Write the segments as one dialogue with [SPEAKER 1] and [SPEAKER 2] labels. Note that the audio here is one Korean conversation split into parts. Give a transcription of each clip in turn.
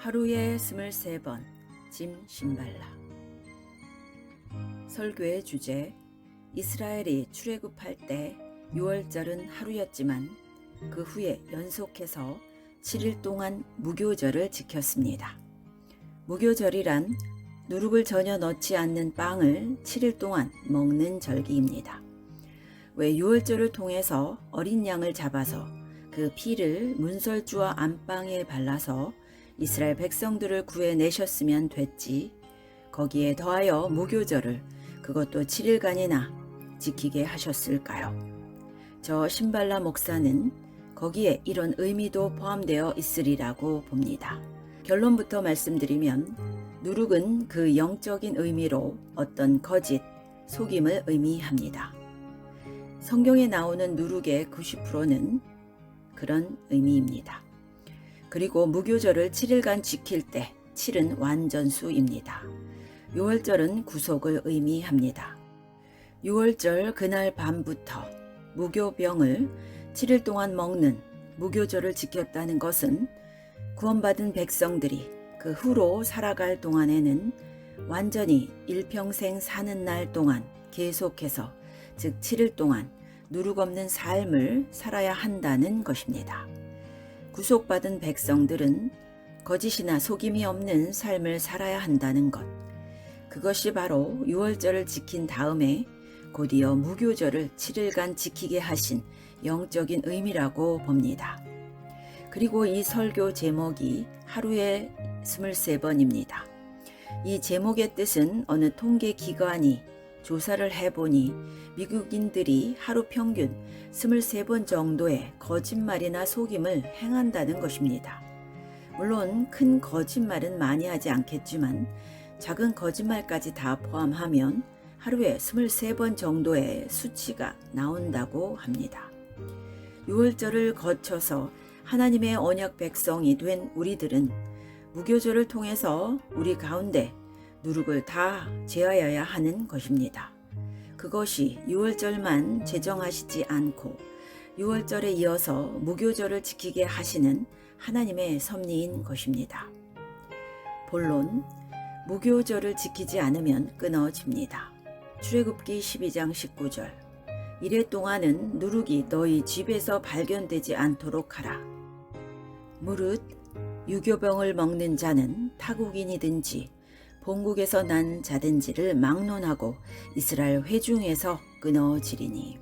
[SPEAKER 1] 하루에 23번 짐 신발라. 설교의 주제: 이스라엘이 출애굽할 때 6월절은 하루였지만 그 후에 연속해서 7일 동안 무교절을 지켰습니다. 무교절이란 누룩을 전혀 넣지 않는 빵을 7일 동안 먹는 절기입니다. 왜 6월절을 통해서 어린 양을 잡아서 그 피를 문설주와 안방에 발라서 이스라엘 백성들을 구해내셨으면 됐지, 거기에 더하여 무교절을 그것도 7일간이나 지키게 하셨을까요? 저 신발라 목사는 거기에 이런 의미도 포함되어 있으리라고 봅니다. 결론부터 말씀드리면 누룩은 그 영적인 의미로 어떤 거짓, 속임을 의미합니다. 성경에 나오는 누룩의 90%는 그런 의미입니다. 그리고 무교절을 7일간 지킬 때 7은 완전수입니다. 6월절은 구속을 의미합니다. 6월절 그날 밤부터 무교병을 7일 동안 먹는 무교절을 지켰다는 것은 구원받은 백성들이 그 후로 살아갈 동안에는 완전히 일평생 사는 날 동안 계속해서, 즉 7일 동안 누룩 없는 삶을 살아야 한다는 것입니다. 구속받은 백성들은 거짓이나 속임이 없는 삶을 살아야 한다는 것, 그것이 바로 6월절을 지킨 다음에 곧이어 무교절을 7일간 지키게 하신 영적인 의미라고 봅니다. 그리고 이 설교 제목이 하루에 23번입니다. 이 제목의 뜻은 어느 통계 기관이 조사를 해보니 미국인들이 하루 평균 23번 정도의 거짓말이나 속임을 행한다는 것입니다. 물론 큰 거짓말은 많이 하지 않겠지만 작은 거짓말까지 다 포함하면 하루에 23번 정도의 수치가 나온다고 합니다. 6월절을 거쳐서 하나님의 언약 백성이 된 우리들은 무교절을 통해서 우리 가운데 누룩을 다 제하여야 하는 것입니다. 그것이 6월절만 제정하시지 않고 6월절에 이어서 무교절을 지키게 하시는 하나님의 섭리인 것입니다. 본론: 무교절을 지키지 않으면 끊어집니다. 출애굽기 12장 19절: 이래 동안은 누룩이 너희 집에서 발견되지 않도록 하라. 무릇 유교병을 먹는 자는 타국인이든지 본국에서 난 자든지를 막론하고 이스라엘 회중에서 끊어지리니.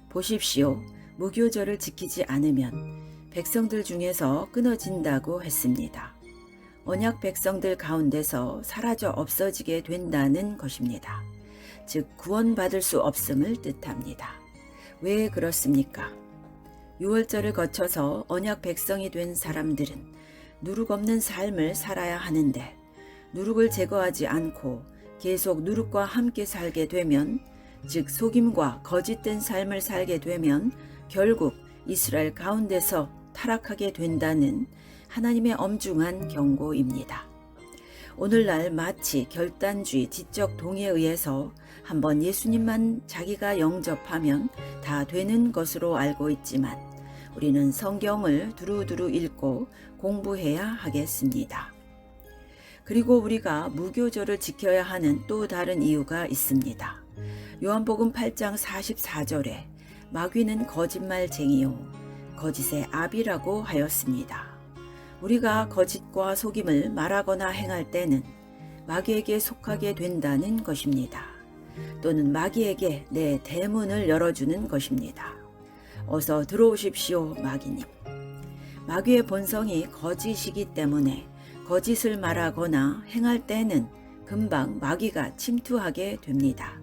[SPEAKER 1] 보십시오. 무교절을 지키지 않으면 백성들 중에서 끊어진다고 했습니다. 언약 백성들 가운데서 사라져 없어지게 된다는 것입니다. 즉 구원받을 수 없음을 뜻합니다. 왜 그렇습니까? 6월절을 거쳐서 언약 백성이 된 사람들은 누룩 없는 삶을 살아야 하는데, 누룩을 제거하지 않고 계속 누룩과 함께 살게 되면, 즉 속임과 거짓된 삶을 살게 되면 결국 이스라엘 가운데서 타락하게 된다는 하나님의 엄중한 경고입니다. 오늘날 마치 결단주의 지적 동의에 의해서 한번 예수님만 자기가 영접하면 다 되는 것으로 알고 있지만, 우리는 성경을 두루두루 읽고 공부해야 하겠습니다. 그리고 우리가 무교절을 지켜야 하는 또 다른 이유가 있습니다. 요한복음 8장 44절에 마귀는 거짓말쟁이요 거짓의 아비라고 하였습니다. 우리가 거짓과 속임을 말하거나 행할 때는 마귀에게 속하게 된다는 것입니다. 또는 마귀에게 내 대문을 열어주는 것입니다. 어서 들어오십시오, 마귀님. 마귀의 본성이 거짓이기 때문에 거짓을 말하거나 행할 때는 금방 마귀가 침투하게 됩니다.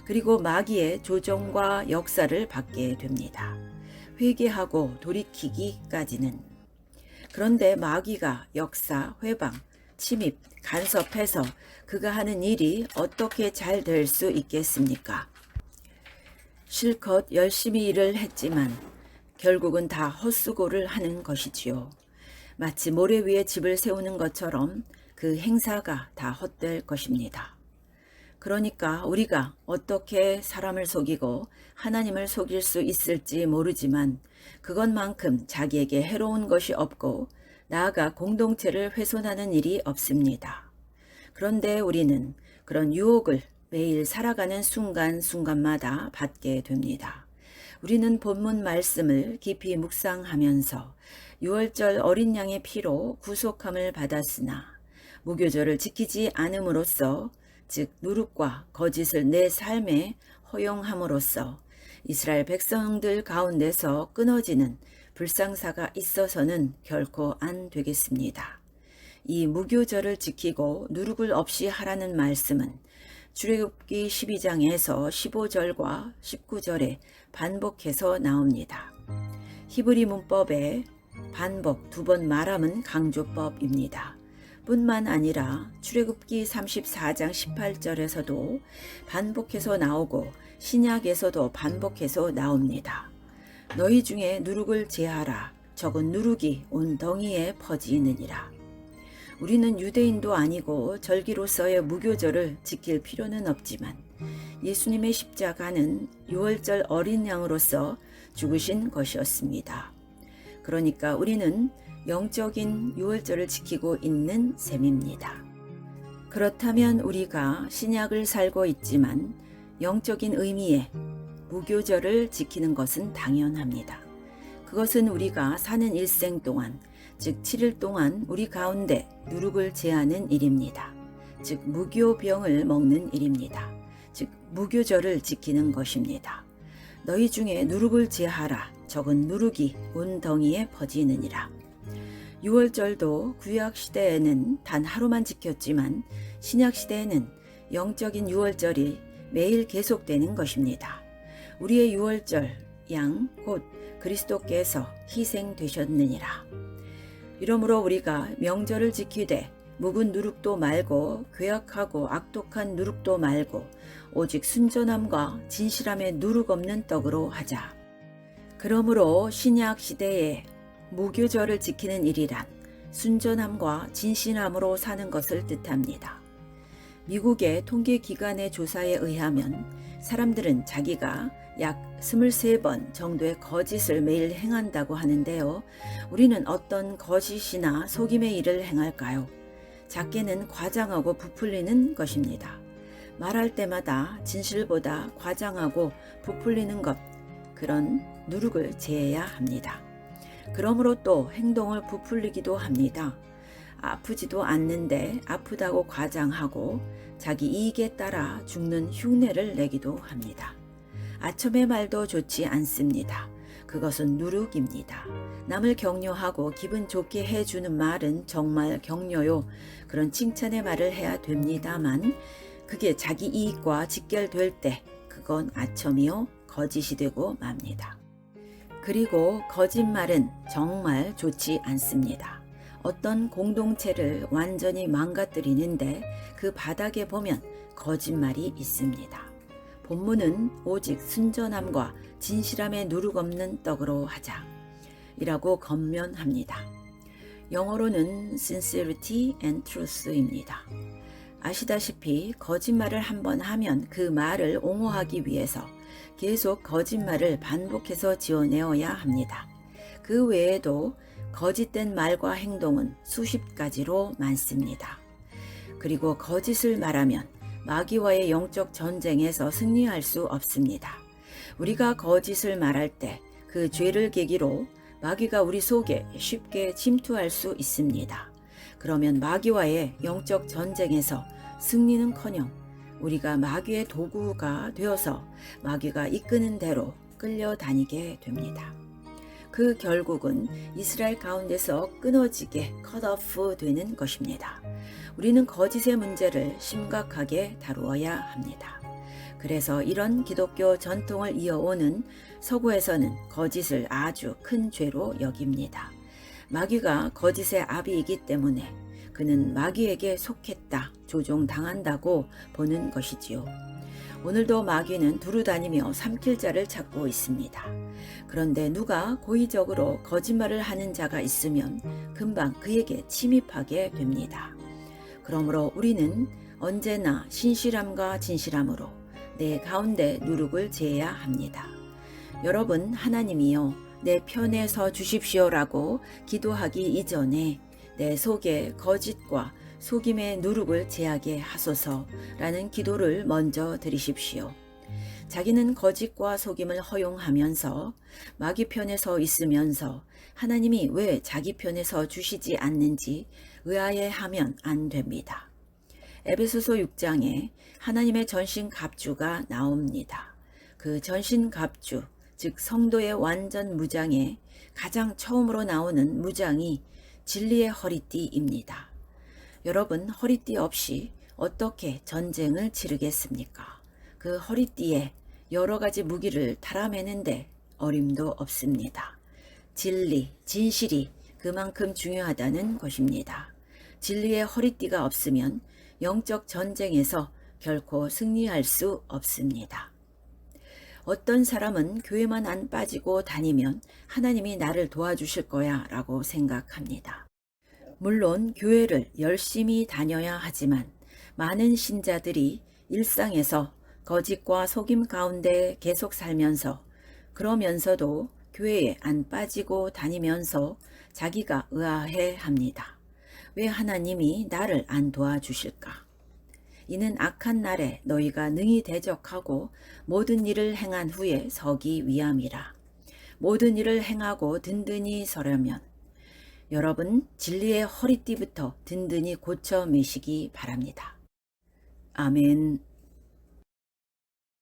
[SPEAKER 1] 그리고 마귀의 조종과 역사를 받게 됩니다. 회개하고 돌이키기까지는. 그런데 마귀가 역사, 회방, 침입, 간섭해서 그가 하는 일이 어떻게 잘 될 수 있겠습니까? 실컷 열심히 일을 했지만 결국은 다 헛수고를 하는 것이지요. 마치 모래 위에 집을 세우는 것처럼 그 행사가 다 헛될 것입니다. 그러니까 우리가 어떻게 사람을 속이고 하나님을 속일 수 있을지 모르지만 그것만큼 자기에게 해로운 것이 없고 나아가 공동체를 훼손하는 일이 없습니다. 그런데 우리는 그런 유혹을 매일 살아가는 순간순간마다 받게 됩니다. 우리는 본문 말씀을 깊이 묵상하면서 유월절 어린 양의 피로 구속함을 받았으나 무교절을 지키지 않음으로써, 즉 누룩과 거짓을 내 삶에 허용함으로써 이스라엘 백성들 가운데서 끊어지는 불상사가 있어서는 결코 안 되겠습니다. 이 무교절을 지키고 누룩을 없이 하라는 말씀은 출애굽기 12장에서 15절과 19절에 반복해서 나옵니다. 히브리 문법에 반복 2번 말함은 강조법입니다. 뿐만 아니라 출애굽기 34장 18절에서도 반복해서 나오고 신약에서도 반복해서 나옵니다. 너희 중에 누룩을 제하라. 적은 누룩이 온 덩이에 퍼지느니라. 우리는 유대인도 아니고 절기로서의 무교절을 지킬 필요는 없지만 예수님의 십자가는 유월절 어린 양으로서 죽으신 것이었습니다. 그러니까 우리는 영적인 유월절을 지키고 있는 셈입니다. 그렇다면 우리가 신약을 살고 있지만 영적인 의미의 무교절을 지키는 것은 당연합니다. 그것은 우리가 사는 일생 동안, 즉 7일 동안 우리 가운데 누룩을 제하는 일입니다. 즉 무교병을 먹는 일입니다. 즉 무교절을 지키는 것입니다. 너희 중에 누룩을 제하라. 적은 누룩이 온 덩이에 퍼지느니라. 유월절도 구약시대에는 단 하루만 지켰지만 신약시대에는 영적인 유월절이 매일 계속되는 것입니다. 우리의 유월절 양 곧 그리스도께서 희생되셨느니라. 이러므로 우리가 명절을 지키되 묵은 누룩도 말고 괴악하고 악독한 누룩도 말고 오직 순전함과 진실함의 누룩 없는 떡으로 하자. 그러므로 신약 시대에 무교절을 지키는 일이란 순전함과 진실함으로 사는 것을 뜻합니다. 미국의 통계기관의 조사에 의하면 사람들은 자기가 약 23번 정도의 거짓을 매일 행한다고 하는데요. 우리는 어떤 거짓이나 속임의 일을 행할까요? 작게는 과장하고 부풀리는 것입니다. 말할 때마다 진실보다 과장하고 부풀리는 것, 그런 누룩을 제해야 합니다. 그러므로 또 행동을 부풀리기도 합니다. 아프지도 않는데 아프다고 과장하고 자기 이익에 따라 죽는 흉내를 내기도 합니다. 아첨의 말도 좋지 않습니다. 그것은 누룩입니다. 남을 격려하고 기분 좋게 해주는 말은 정말 격려요. 그런 칭찬의 말을 해야 됩니다만 그게 자기 이익과 직결될 때 그건 아첨이요 거짓이 되고 맙니다. 그리고 거짓말은 정말 좋지 않습니다. 어떤 공동체를 완전히 망가뜨리는데 그 바닥에 보면 거짓말이 있습니다. 본문은 오직 순전함과 진실함의 누룩 없는 떡으로 하자 이라고 권면합니다. 영어로는 sincerity and truth입니다. 아시다시피 거짓말을 한번 하면 그 말을 옹호하기 위해서 계속 거짓말을 반복해서 지어내어야 합니다. 그 외에도 거짓된 말과 행동은 수십 가지로 많습니다. 그리고 거짓을 말하면 마귀와의 영적 전쟁에서 승리할 수 없습니다. 우리가 거짓을 말할 때 그 죄를 계기로 마귀가 우리 속에 쉽게 침투할 수 있습니다. 그러면 마귀와의 영적 전쟁에서 승리는커녕 우리가 마귀의 도구가 되어서 마귀가 이끄는 대로 끌려다니게 됩니다. 그 결국은 이스라엘 가운데서 끊어지게 컷오프 되는 것입니다. 우리는 거짓의 문제를 심각하게 다루어야 합니다. 그래서 이런 기독교 전통을 이어오는 서구에서는 거짓을 아주 큰 죄로 여깁니다. 마귀가 거짓의 아비이기 때문에 그는 마귀에게 속했다, 조종당한다고 보는 것이지요. 오늘도 마귀는 두루다니며 삼킬 자를 찾고 있습니다. 그런데 누가 고의적으로 거짓말을 하는 자가 있으면 금방 그에게 침입하게 됩니다. 그러므로 우리는 언제나 신실함과 진실함으로 내 가운데 누룩을 제해야 합니다. 여러분, 하나님이요 내 편에 서 주십시오라고 기도하기 이전에 내 속에 거짓과 속임의 누룩을 제하게 하소서라는 기도를 먼저 드리십시오. 자기는 거짓과 속임을 허용하면서 마귀 편에 서 있으면서 하나님이 왜 자기 편에 서 주시지 않는지 의아해하면 안 됩니다. 에베소서 6장에 하나님의 전신갑주가 나옵니다. 그 전신갑주, 즉 성도의 완전 무장에 가장 처음으로 나오는 무장이 진리의 허리띠입니다. 여러분, 허리띠 없이 어떻게 전쟁을 치르겠습니까? 그 허리띠에 여러 가지 무기를 달아매는데 어림도 없습니다. 진리, 진실이 그만큼 중요하다는 것입니다. 진리의 허리띠가 없으면 영적 전쟁에서 결코 승리할 수 없습니다. 어떤 사람은 교회만 안 빠지고 다니면 하나님이 나를 도와주실 거야 라고 생각합니다. 물론 교회를 열심히 다녀야 하지만 많은 신자들이 일상에서 거짓과 속임 가운데 계속 살면서 그러면서도 교회에 안 빠지고 다니면서 자기가 의아해 합니다. 왜 하나님이 나를 안 도와주실까? 이는 악한 날에 너희가 능히 대적하고 모든 일을 행한 후에 서기 위함이라. 모든 일을 행하고 든든히 서려면 여러분 진리의 허리띠부터 든든히 고쳐 매시기 바랍니다. 아멘.